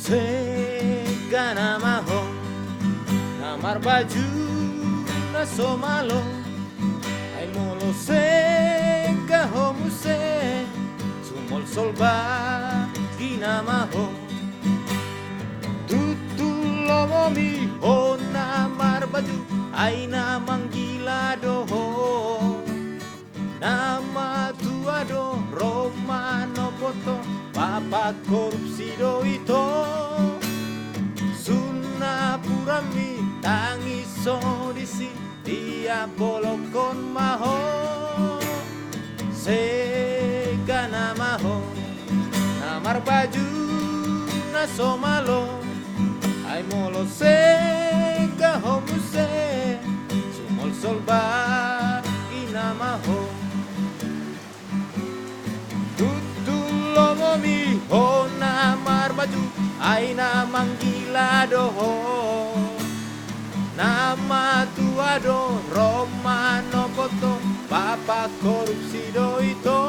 Segana maho namar baju na somalo ay molo sega homuse sumol solba ginamaho tutulomo mi ho namar baju ay namang gilado ho nama tuado romano poto papa korupsi do ito Suna purami tangiso disi dia bolokon maho segana maho namar baju na somalo ay molo sega homuse sumol solba inamaho tutulomo mi ho namar baju ay namang gilado ho nama tuado romano poto papa korupsi do ito